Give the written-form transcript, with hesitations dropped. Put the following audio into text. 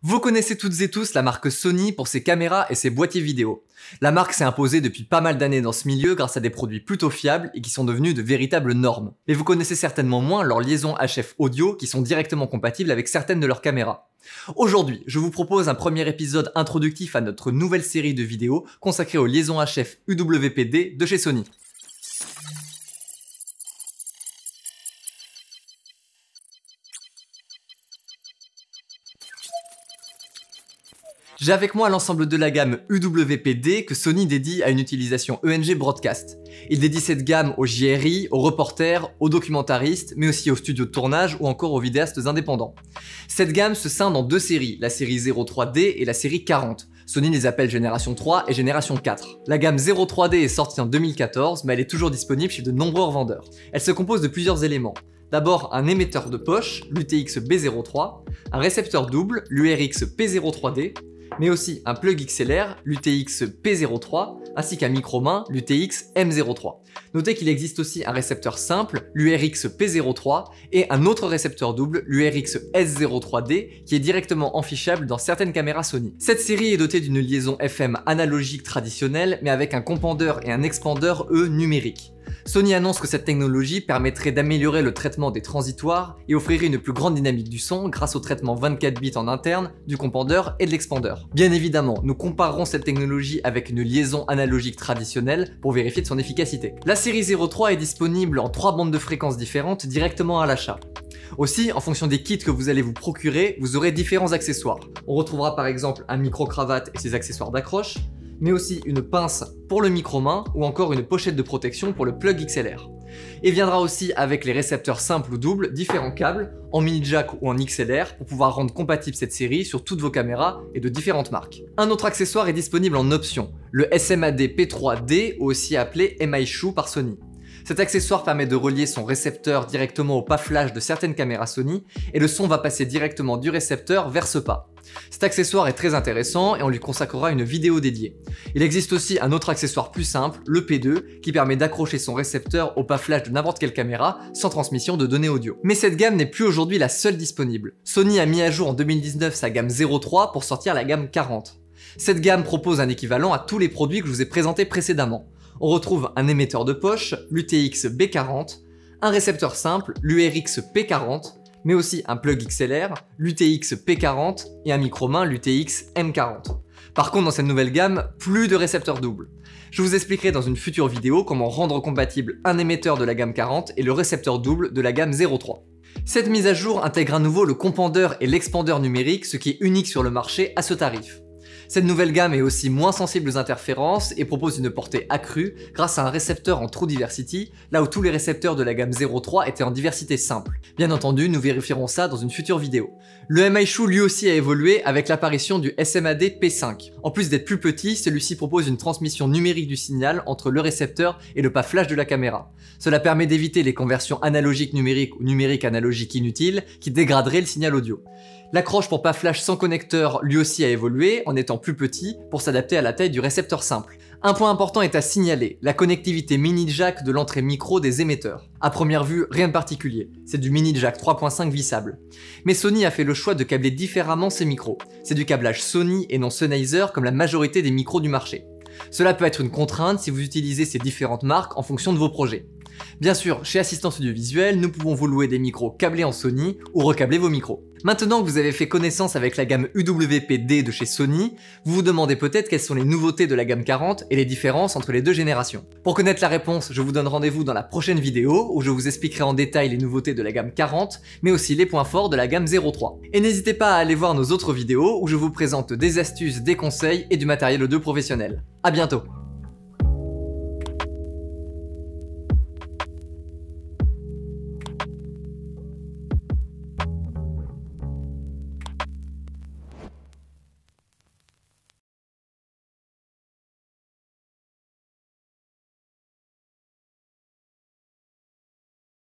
Vous connaissez toutes et tous la marque Sony pour ses caméras et ses boîtiers vidéo. La marque s'est imposée depuis pas mal d'années dans ce milieu grâce à des produits plutôt fiables et qui sont devenus de véritables normes. Mais vous connaissez certainement moins leurs liaisons HF audio qui sont directement compatibles avec certaines de leurs caméras. Aujourd'hui, je vous propose un premier épisode introductif à notre nouvelle série de vidéos consacrée aux liaisons HF UWP-D de chez Sony. J'ai avec moi l'ensemble de la gamme UWP-D que Sony dédie à une utilisation ENG Broadcast. Il dédie cette gamme aux JRI, aux reporters, aux documentaristes, mais aussi aux studios de tournage ou encore aux vidéastes indépendants. Cette gamme se scinde en deux séries, la série 03D et la série 40. Sony les appelle Génération 3 et Génération 4. La gamme 03D est sortie en 2014, mais elle est toujours disponible chez de nombreux revendeurs. Elle se compose de plusieurs éléments. D'abord un émetteur de poche, l'UTX B03, un récepteur double, l'URX P03D, mais aussi un plug XLR, l'UTX P03, ainsi qu'un micro-main, l'UTX M03. Notez qu'il existe aussi un récepteur simple, l'URX P03, et un autre récepteur double, l'URX S03D, qui est directement enfichable dans certaines caméras Sony. Cette série est dotée d'une liaison FM analogique traditionnelle, mais avec un compandeur et un expandeur, eux, numériques. Sony annonce que cette technologie permettrait d'améliorer le traitement des transitoires et offrirait une plus grande dynamique du son grâce au traitement 24 bits en interne du compandeur et de l'expandeur. Bien évidemment, nous comparerons cette technologie avec une liaison analogique traditionnelle pour vérifier de son efficacité. La série 03 est disponible en 3 bandes de fréquences différentes directement à l'achat. Aussi, en fonction des kits que vous allez vous procurer, vous aurez différents accessoires. On retrouvera par exemple un micro-cravate et ses accessoires d'accroche, mais aussi une pince pour le micro-main ou encore une pochette de protection pour le plug XLR. Et viendra aussi avec les récepteurs simples ou doubles, différents câbles, en mini jack ou en XLR pour pouvoir rendre compatible cette série sur toutes vos caméras et de différentes marques. Un autre accessoire est disponible en option, le SMAD P3D, aussi appelé Mi-Shoe par Sony. Cet accessoire permet de relier son récepteur directement au pas flash de certaines caméras Sony et le son va passer directement du récepteur vers ce pas. Cet accessoire est très intéressant et on lui consacrera une vidéo dédiée. Il existe aussi un autre accessoire plus simple, le P2, qui permet d'accrocher son récepteur au pas flash de n'importe quelle caméra sans transmission de données audio. Mais cette gamme n'est plus aujourd'hui la seule disponible. Sony a mis à jour en 2019 sa gamme 03 pour sortir la gamme 40. Cette gamme propose un équivalent à tous les produits que je vous ai présentés précédemment. On retrouve un émetteur de poche, l'UTX B40, un récepteur simple, l'URX P40, mais aussi un plug XLR, l'UTX P40 et un micro-main, l'UTX M40. Par contre, dans cette nouvelle gamme, plus de récepteurs doubles. Je vous expliquerai dans une future vidéo comment rendre compatible un émetteur de la gamme 40 et le récepteur double de la gamme 03. Cette mise à jour intègre à nouveau le compandeur et l'expandeur numérique, ce qui est unique sur le marché à ce tarif. Cette nouvelle gamme est aussi moins sensible aux interférences et propose une portée accrue grâce à un récepteur en True Diversity, là où tous les récepteurs de la gamme 03 étaient en diversité simple. Bien entendu, nous vérifierons ça dans une future vidéo. Le Mi-Shoe lui aussi a évolué avec l'apparition du SMAD P5. En plus d'être plus petit, celui-ci propose une transmission numérique du signal entre le récepteur et le pas flash de la caméra. Cela permet d'éviter les conversions analogiques numériques ou numériques analogiques inutiles qui dégraderaient le signal audio. L'accroche pour pas flash sans connecteur lui aussi a évolué en étant plus petit pour s'adapter à la taille du récepteur simple. Un point important est à signaler, la connectivité mini jack de l'entrée micro des émetteurs. À première vue, rien de particulier, c'est du mini jack 3.5 vissable. Mais Sony a fait le choix de câbler différemment ses micros. C'est du câblage Sony et non Sennheiser comme la majorité des micros du marché. Cela peut être une contrainte si vous utilisez ces différentes marques en fonction de vos projets. Bien sûr, chez Assistance Audiovisuelle, nous pouvons vous louer des micros câblés en Sony ou recâbler vos micros. Maintenant que vous avez fait connaissance avec la gamme UWP-D de chez Sony, vous vous demandez peut-être quelles sont les nouveautés de la gamme 40 et les différences entre les deux générations. Pour connaître la réponse, je vous donne rendez-vous dans la prochaine vidéo où je vous expliquerai en détail les nouveautés de la gamme 40, mais aussi les points forts de la gamme 03. Et n'hésitez pas à aller voir nos autres vidéos où je vous présente des astuces, des conseils et du matériel audio professionnel. À bientôt!